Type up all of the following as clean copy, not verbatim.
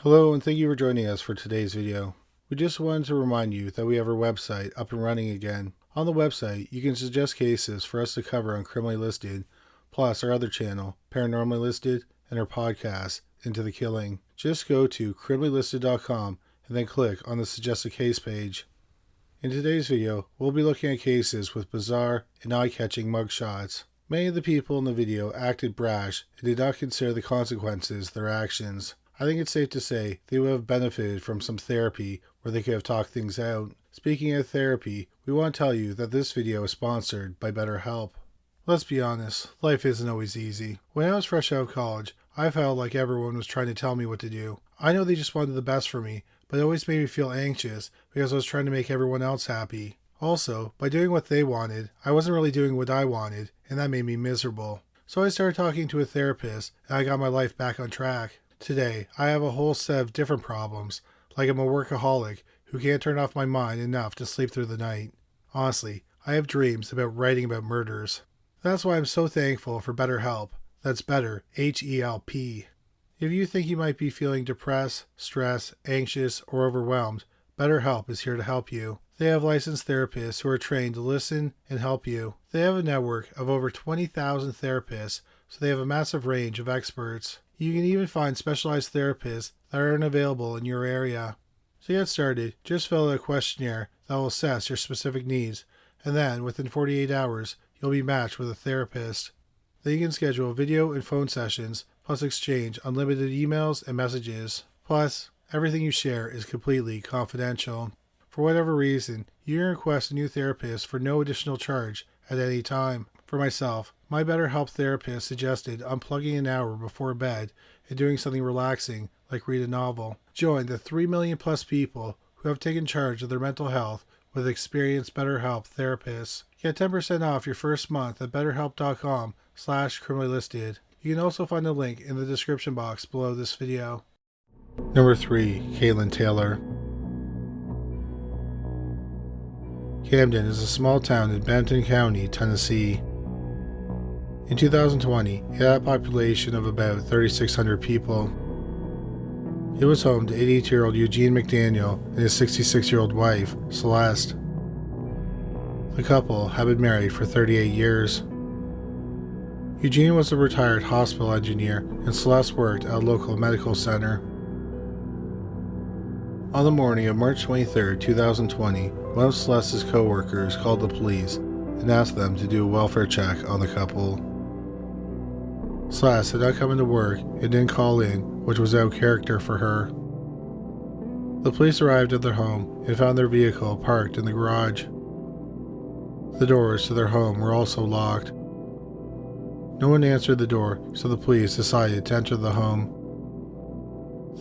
Hello and thank you for joining us for today's video. We just wanted to remind you that we have our website up and running again. On the website, you can suggest cases for us to cover on Criminally Listed, plus our other channel, Paranormally Listed, and our podcast, Into the Killing. Just go to criminallylisted.com and then click on the suggested case page. In today's video, we'll be looking at cases with bizarre and eye-catching mugshots. Many of the people in the video acted brash and did not consider the consequences of their actions. I think it's safe to say they would have benefited from some therapy where they could have talked things out. Speaking of therapy, we want to tell you that this video is sponsored by BetterHelp. Let's be honest, life isn't always easy. When I was fresh out of college, I felt like everyone was trying to tell me what to do. I know they just wanted the best for me, but it always made me feel anxious because I was trying to make everyone else happy. Also, by doing what they wanted, I wasn't really doing what I wanted, and that made me miserable. So I started talking to a therapist, and I got my life back on track. Today, I have a whole set of different problems, like I'm a workaholic who can't turn off my mind enough to sleep through the night. Honestly, I have dreams about writing about murders. That's why I'm so thankful for BetterHelp. That's better, H-E-L-P. If you think you might be feeling depressed, stressed, anxious, or overwhelmed, BetterHelp is here to help you. They have licensed therapists who are trained to listen and help you. They have a network of over 20,000 therapists, so they have a massive range of experts. You can even find specialized therapists that aren't available in your area. To get started, just fill out a questionnaire that will assess your specific needs, and then within 48 hours, you'll be matched with a therapist. Then you can schedule video and phone sessions, plus exchange unlimited emails and messages. Plus, everything you share is completely confidential. For whatever reason, you can request a new therapist for no additional charge at any time. For myself, my BetterHelp therapist suggested unplugging an hour before bed and doing something relaxing like read a novel. Join the 3 million plus people who have taken charge of their mental health with experienced BetterHelp therapists. Get 10% off your first month at betterhelp.com/criminallylisted. You can also find a link in the description box below this video. Number 3. Katelyn Taylor. Camden is a small town in Benton County, Tennessee. In 2020, it had a population of about 3,600 people. It was home to 82-year-old Eugene McDaniel and his 66-year-old wife, Celeste. The couple had been married for 38 years. Eugene was a retired hospital engineer and Celeste worked at a local medical center. On the morning of March 23, 2020, one of Celeste's co-workers called the police and asked them to do a welfare check on the couple. Celeste had not come into work and didn't call in, which was out of character for her. The police arrived at their home and found their vehicle parked in the garage. The doors to their home were also locked. No one answered the door, so the police decided to enter the home.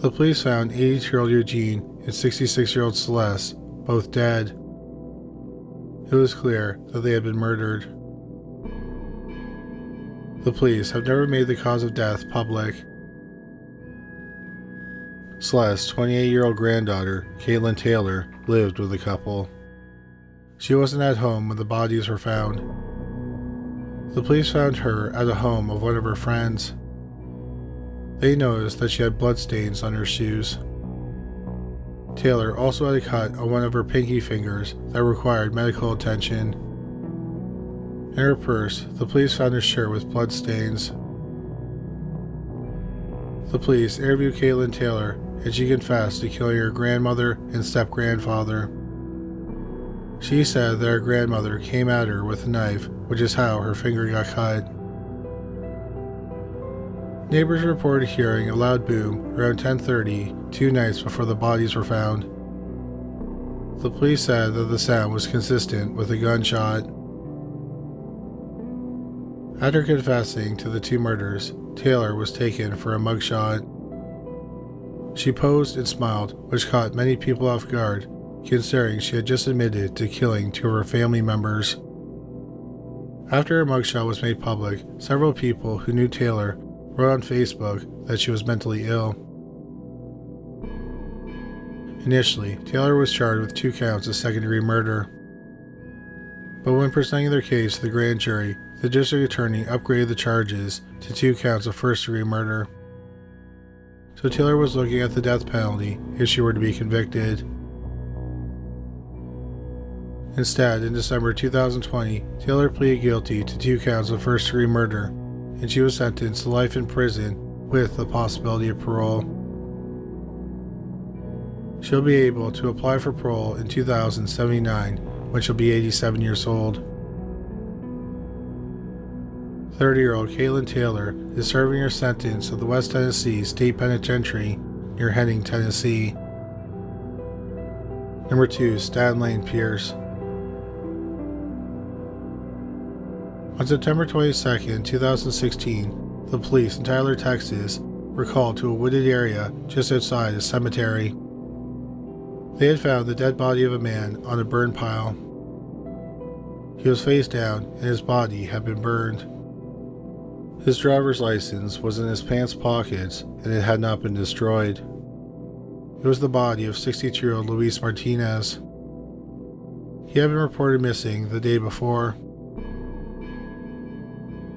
The police found 82-year-old Eugene and 66-year-old Celeste both dead. It was clear that they had been murdered. The police have never made the cause of death public. Celeste's 28-year-old granddaughter, Katelyn Taylor, lived with the couple. She wasn't at home when the bodies were found. The police found her at a home of one of her friends. They noticed that she had bloodstains on her shoes. Taylor also had a cut on one of her pinky fingers that required medical attention. In her purse, the police found a shirt with bloodstains. The police interviewed Katelyn Taylor, and she confessed to killing her grandmother and step-grandfather. She said that her grandmother came at her with a knife, which is how her finger got cut. Neighbors reported hearing a loud boom around 10:30, 2 nights before the bodies were found. The police said that the sound was consistent with a gunshot. After confessing to the 2 murders, Taylor was taken for a mugshot. She posed and smiled, which caught many people off guard, considering she had just admitted to killing 2 of her family members. After her mugshot was made public, several people who knew Taylor wrote on Facebook that she was mentally ill. Initially, Taylor was charged with 2 counts of second-degree murder. But when presenting their case to the grand jury, the district attorney upgraded the charges to 2 counts of first-degree murder. so Taylor was looking at the death penalty if she were to be convicted. Instead, in December 2020, Taylor pleaded guilty to 2 counts of first-degree murder, and she was sentenced to life in prison with the possibility of parole. She'll be able to apply for parole in 2079 when she'll be 87 years old. 30-year-old Katelyn Taylor is serving her sentence at the West Tennessee State Penitentiary near Henning, Tennessee. Number 2. Stanton Pearce. On September 22, 2016, the police in Tyler, Texas, were called to a wooded area just outside a cemetery. They had found the dead body of a man on a burn pile. He was face down and his body had been burned. His driver's license was in his pants pockets and it had not been destroyed. It was the body of 62-year-old Luis Martinez. He had been reported missing the day before.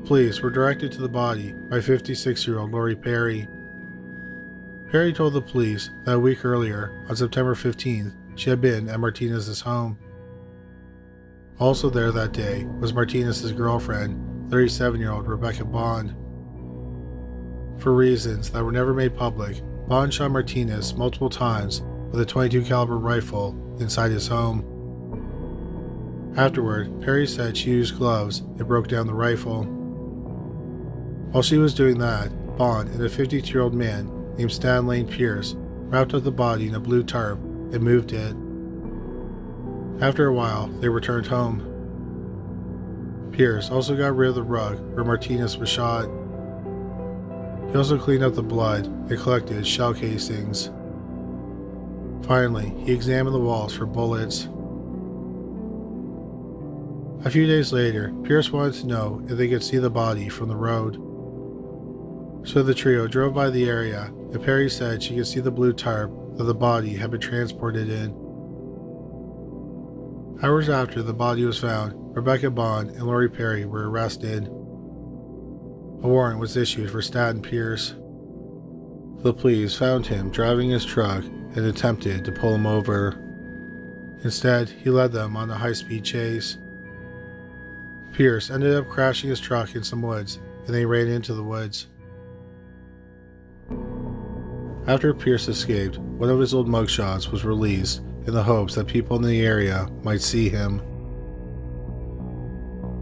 Police were directed to the body by 56-year-old Lori Perry. Perry told the police that a week earlier, on September 15th, she had been at Martinez's home. Also there that day was Martinez's girlfriend, 37-year-old Rebecca Bond. For reasons that were never made public, Bond shot Martinez multiple times with a .22 caliber rifle inside his home. Afterward, Perry said she used gloves and broke down the rifle. While she was doing that, Bond and a 52-year-old man named Stanton Pearce wrapped up the body in a blue tarp and moved it. After a while, they returned home. Pearce also got rid of the rug where Martinez was shot. He also cleaned up the blood and collected shell casings. Finally, he examined the walls for bullets. A few days later, Pearce wanted to know if they could see the body from the road. So the trio drove by the area, and Perry said she could see the blue tarp that the body had been transported in. Hours after the body was found, Rebecca Bond and Lori Perry were arrested. A warrant was issued for Stanton Pearce. The police found him driving his truck and attempted to pull him over. Instead, he led them on a high-speed chase. Pearce ended up crashing his truck in some woods, and they ran into the woods. After Pearce escaped, one of his old mugshots was released in the hopes that people in the area might see him.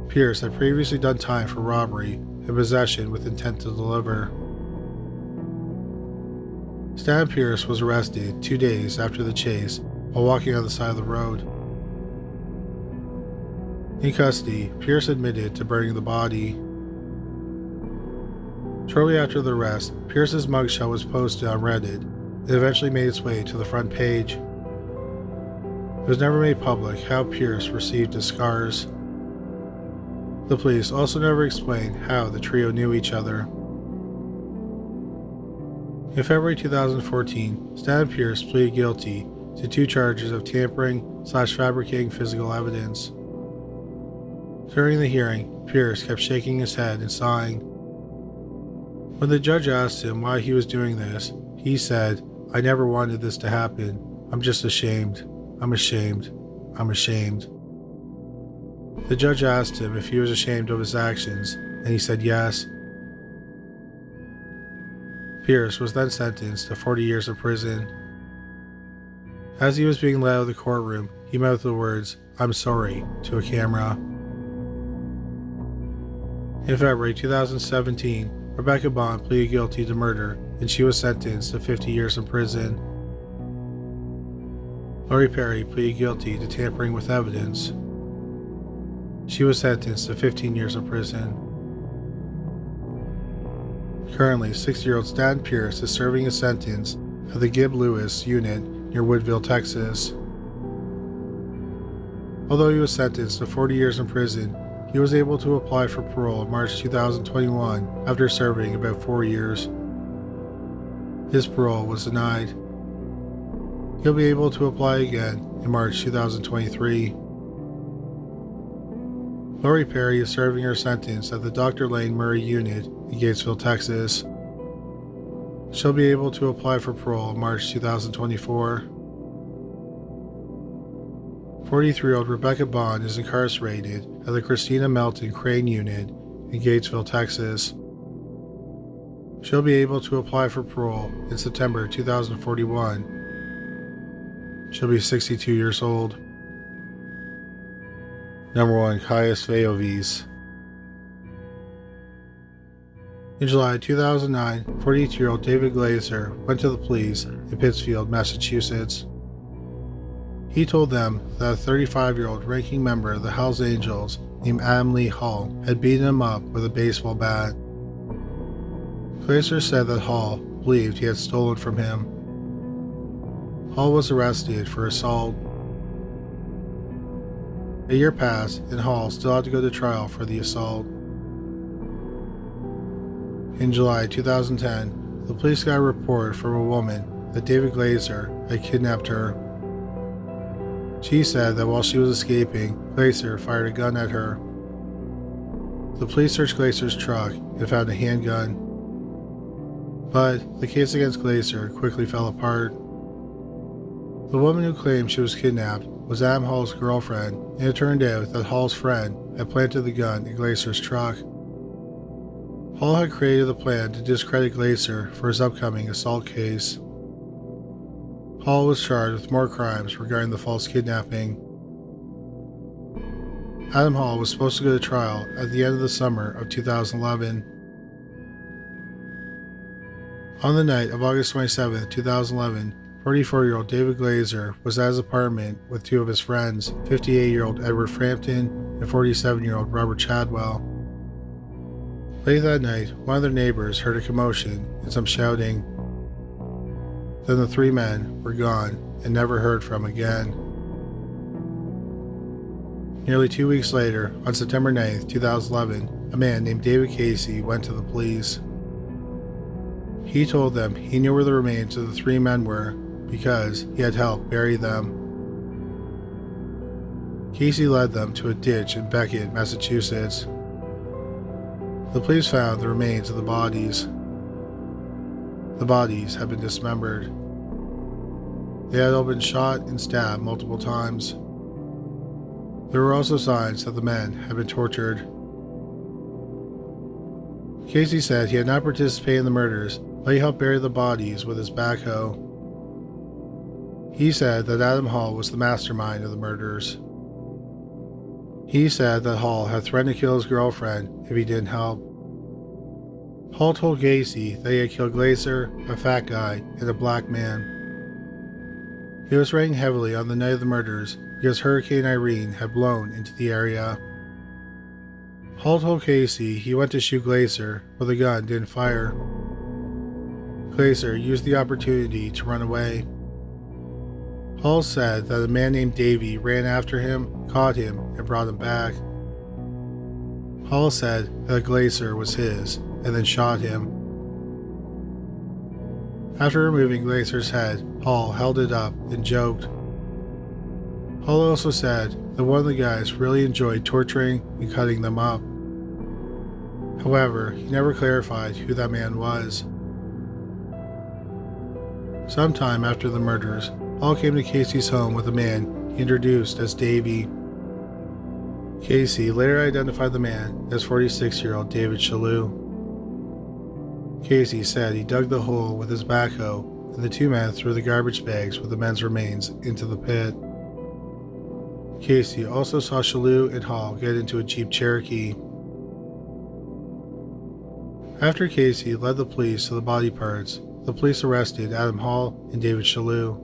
Pearce had previously done time for robbery and possession with intent to deliver. Stanton Pearce was arrested 2 days after the chase while walking on the side of the road. In custody, Pearce admitted to burning the body. Shortly after the arrest, Pearce's mugshot was posted on Reddit and eventually made its way to the front page. It was never made public how Pearce received his scars. The police also never explained how the trio knew each other. In February 2014, Stanton Pearce pleaded guilty to 2 charges of tampering/fabricating physical evidence. During the hearing, Pearce kept shaking his head and sighing. When the judge asked him why he was doing this, he said, "I never wanted this to happen. I'm just ashamed. I'm ashamed. I'm ashamed." The judge asked him if he was ashamed of his actions, and he said yes. Pearce was then sentenced to 40 years of prison. As he was being led out of the courtroom, he mouthed the words, "I'm sorry," to a camera. In February 2017, Rebecca Bond pleaded guilty to murder, and she was sentenced to 50 years in prison. Lori Perry pleaded guilty to tampering with evidence. She was sentenced to 15 years in prison. Currently, 60-year-old Stanton Pearce is serving a sentence at the Gibb Lewis unit near Woodville, Texas. Although he was sentenced to 40 years in prison, he was able to apply for parole in March 2021 after serving about 4 years. His parole was denied. He'll be able to apply again in March 2023. Lori Perry is serving her sentence at the Dr. Lane Murray unit in Gatesville, Texas. She'll be able to apply for parole in March 2024. 43-year-old Rebecca Bond is incarcerated at the Christina Melton Crane Unit in Gatesville, Texas. She'll be able to apply for parole in September 2041. She'll be 62 years old. Number 1. Caius Veiovis. In July 2009, 42-year-old David Glazer went to the police in Pittsfield, Massachusetts. He told them that a 35-year-old ranking member of the Hells Angels named Adam Lee Hall had beaten him up with a baseball bat. Glazer said that Hall believed he had stolen from him. Hall was arrested for assault. A year passed, and Hall still had to go to trial for the assault. In July 2010, the police got a report from a woman that David Glazer had kidnapped her. She said that while she was escaping, Glazer fired a gun at her. The police searched Glazer's truck and found a handgun. But the case against Glazer quickly fell apart. The woman who claimed she was kidnapped was Adam Hall's girlfriend, and it turned out that Hall's friend had planted the gun in Glazer's truck. Hall had created a plan to discredit Glazer for his upcoming assault case. Hall was charged with more crimes regarding the false kidnapping. Adam Hall was supposed to go to trial at the end of the summer of 2011. On the night of August 27, 2011, 44-year-old David Glazer was at his apartment with two of his friends, 58-year-old Edward Frampton and 47-year-old Robert Chadwell. Late that night, one of their neighbors heard a commotion and some shouting. Then the three men were gone and never heard from again. Nearly 2 weeks later, on September 9, 2011, a man named David Casey went to the police. He told them he knew where the remains of the three men were because he had helped bury them. Casey led them to a ditch in Beckett, Massachusetts. The police found the remains of the bodies. The bodies had been dismembered. They had all been shot and stabbed multiple times. There were also signs that the men had been tortured. Casey said he had not participated in the murders, but he helped bury the bodies with his backhoe. He said that Adam Hall was the mastermind of the murders. He said that Hall had threatened to kill his girlfriend if he didn't help. Hall told Casey that he had killed Glazer, a fat guy, and a black man. It was raining heavily on the night of the murders because Hurricane Irene had blown into the area. Hall told Casey he went to shoot Glazer, but the gun didn't fire. Glazer used the opportunity to run away. Hall said that a man named Davey ran after him, caught him, and brought him back. Hall said that Glazer was his, and then shot him. After removing Glazer's head, Hall held it up and joked. Hall also said that one of the guys really enjoyed torturing and cutting them up. However, he never clarified who that man was. Sometime after the murders, Hall came to Casey's home with a man he introduced as Davey. Casey later identified the man as 46-year-old David Shalhoub. Casey said he dug the hole with his backhoe, and the two men threw the garbage bags with the men's remains into the pit. Casey also saw Shalhoub and Hall get into a Jeep Cherokee. After Casey led the police to the body parts, the police arrested Adam Hall and David Shalhoub.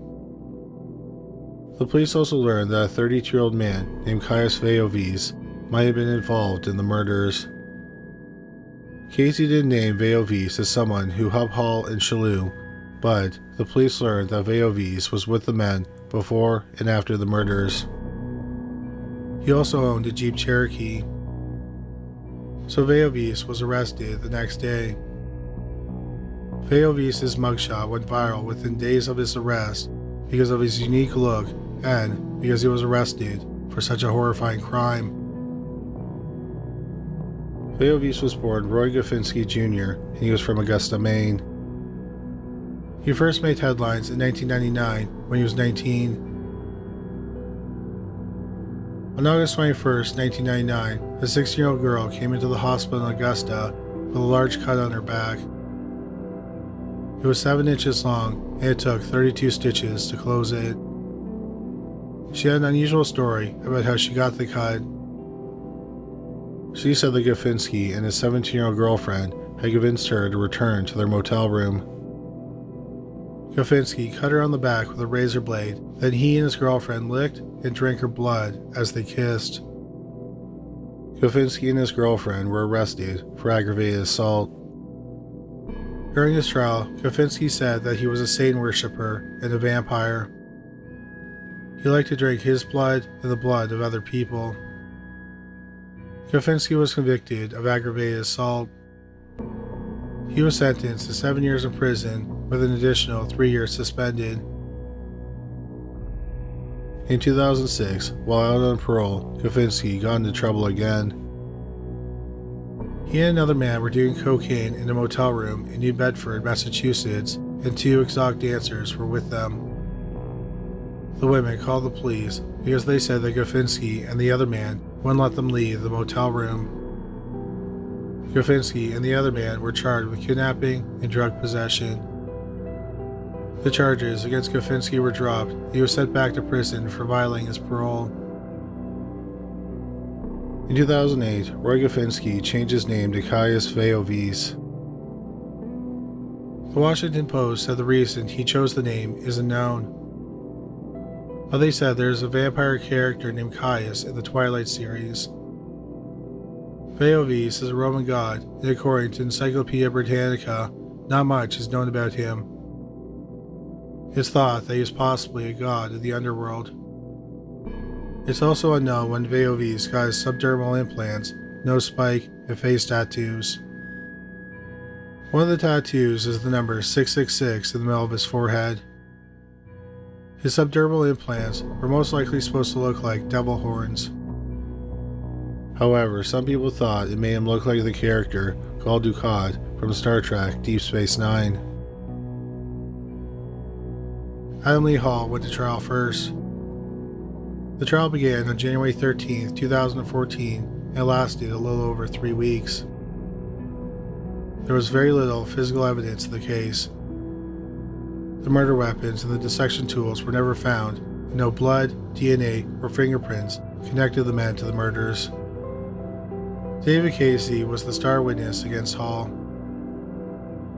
The police also learned that a 32-year-old man named Caius Veiovis might have been involved in the murders. Casey didn't name Veiovis as someone who helped Hall and Shalhoub, but the police learned that Veiovis was with the men before and after the murders. He also owned a Jeep Cherokee. So Veiovis was arrested the next day. Veiovis' mugshot went viral within days of his arrest because of his unique look and because he was arrested for such a horrifying crime. Veiovis was born Roy Gafinski Jr., and he was from Augusta, Maine. He first made headlines in 1999 when he was 19. On August 21st, 1999, a 16-year-old girl came into the hospital in Augusta with a large cut on her back. It was 7 inches long, and it took 32 stitches to close it. She had an unusual story about how she got the cut. She said that Gafinski and his 17-year-old girlfriend had convinced her to return to their motel room. Gafinski cut her on the back with a razor blade, then he and his girlfriend licked and drank her blood as they kissed. Gafinski and his girlfriend were arrested for aggravated assault. During his trial, Gafinski said that he was a Satan worshiper and a vampire. He liked to drink his blood and the blood of other people. Gafinski was convicted of aggravated assault. He was sentenced to 7 years in prison with an additional 3 years suspended. In 2006, while out on parole, Gafinski got into trouble again. He and another man were doing cocaine in a motel room in New Bedford, Massachusetts, and 2 exotic dancers were with them. The women called the police because they said that Gafinski and the other man wouldn't let them leave the motel room. Gafinski and the other man were charged with kidnapping and drug possession. The charges against Gafinski were dropped. He was sent back to prison for violating his parole. In 2008, Roy Gafinski changed his name to Caius Veiovis. The Washington Post said the reason he chose the name isn't known, but they said there is a vampire character named Caius in the Twilight series. Veiovis is a Roman god, and according to Encyclopedia Britannica, not much is known about him. It's thought that he is possibly a god of the underworld. It's also unknown when Veiovis got his subdermal implants, nose spike, and face tattoos. One of the tattoos is the number 666 in the middle of his forehead. His subdermal implants were most likely supposed to look like devil horns. However, some people thought it made him look like the character Gul Dukat from Star Trek Deep Space Nine. Adam Lee Hall went to trial first. The trial began on January 13, 2014, and lasted a little over 3 weeks. There was very little physical evidence in the case. The murder weapons and the dissection tools were never found, and no blood, DNA, or fingerprints connected the men to the murders. David Casey was the star witness against Hall.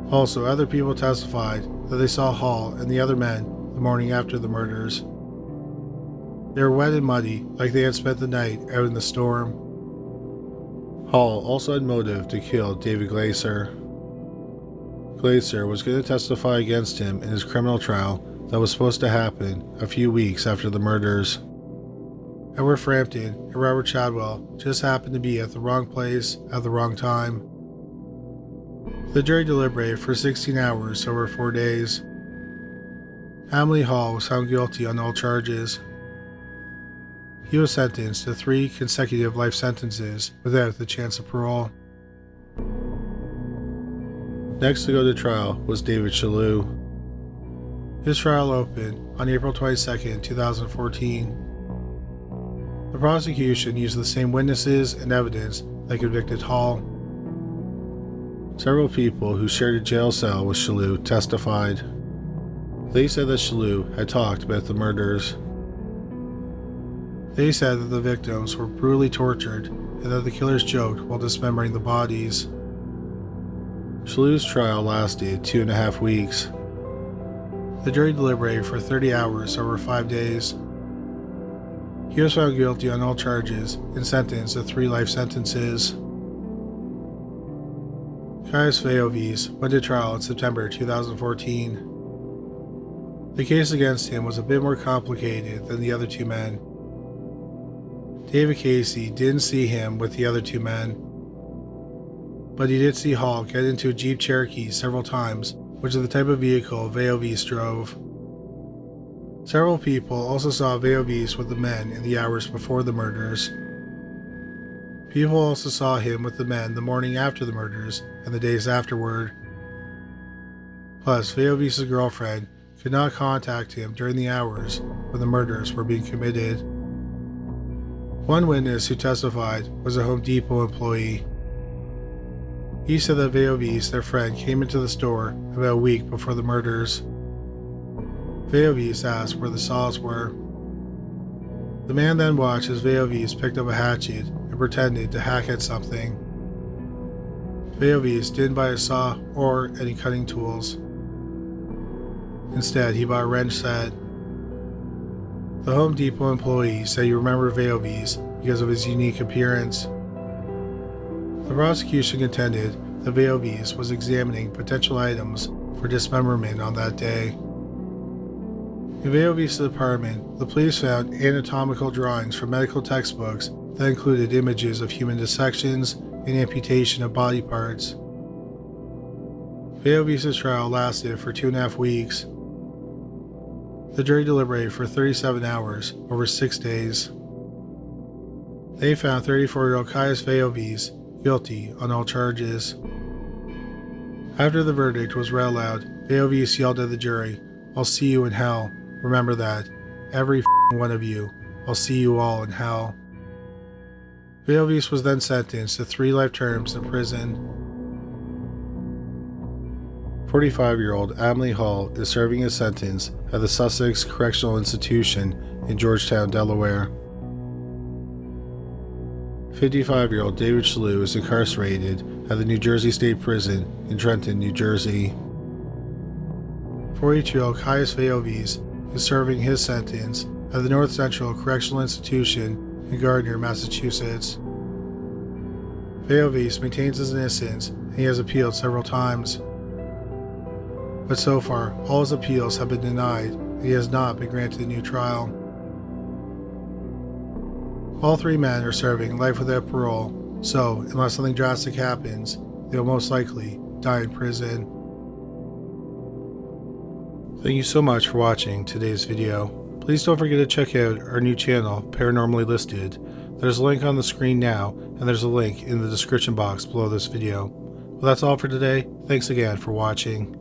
Also, other people testified that they saw Hall and the other men the morning after the murders. They were wet and muddy, like they had spent the night out in the storm. Hall also had motive to kill David Glaser. Glaser was going to testify against him in his criminal trial that was supposed to happen a few weeks after the murders. Edward Frampton and Robert Chadwell just happened to be at the wrong place at the wrong time. The jury deliberated for 16 hours over 4 days. Adam Lee Hall was found guilty on all charges. He was sentenced to 3 consecutive life sentences without the chance of parole. Next to go to trial was David Shalhoub. His trial opened on April 22, 2014. The prosecution used the same witnesses and evidence that convicted Hall. Several people who shared a jail cell with Shalhoub testified. They said that Shalhoub had talked about the murders. They said that the victims were brutally tortured and that the killers joked while dismembering the bodies. Shalhoub's trial lasted 2.5 weeks. The jury deliberated for 30 hours over 5 days. He was found guilty on all charges and sentenced to 3 life sentences. Caius Veiovis went to trial in September 2014. The case against him was a bit more complicated than the other 2 men. David Casey didn't see him with the other 2 men, but he did see Hall get into a Jeep Cherokee several times, which is the type of vehicle Veiovis drove. Several people also saw Veiovis with the men in the hours before the murders. People also saw him with the men the morning after the murders and the days afterward. Plus, Veiovis' girlfriend could not contact him during the hours when the murders were being committed. One witness who testified was a Home Depot employee. He said that Veiovis, their friend, came into the store about a week before the murders. Veiovis asked where the saws were. The man then watched as Veiovis picked up a hatchet and pretended to hack at something. Veiovis didn't buy a saw or any cutting tools. Instead, he bought a wrench set. The Home Depot employee said he remembered Veiovis because of his unique appearance. The prosecution contended that Veiovis was examining potential items for dismemberment on that day. In Veiovis' apartment, the police found anatomical drawings from medical textbooks that included images of human dissections and amputation of body parts. Veiovis' trial lasted for 2.5 weeks. The jury deliberated for 37 hours over 6 days. They found 34-year-old Caius Veiovis guilty on all charges. After the verdict was read aloud, Veiovis yelled at the jury, "I'll see you in hell. Remember that. Every one of you. I'll see you all in hell." Veiovis was then sentenced to 3 life terms in prison. 45-year-old Emily Hall is serving his sentence at the Sussex Correctional Institution in Georgetown, Delaware. 55-year-old David Shalhoub is incarcerated at the New Jersey State Prison in Trenton, New Jersey. 42-year-old Caius Veiovis is serving his sentence at the North Central Correctional Institution in Gardner, Massachusetts. Veiovis maintains his innocence and he has appealed several times. But so far, all his appeals have been denied and he has not been granted a new trial. All 3 men are serving life without parole, so unless something drastic happens, they will most likely die in prison. Thank you so much for watching today's video. Please don't forget to check out our new channel, Paranormally Listed. There's a link on the screen now, and there's a link in the description box below this video. Well, that's all for today. Thanks again for watching.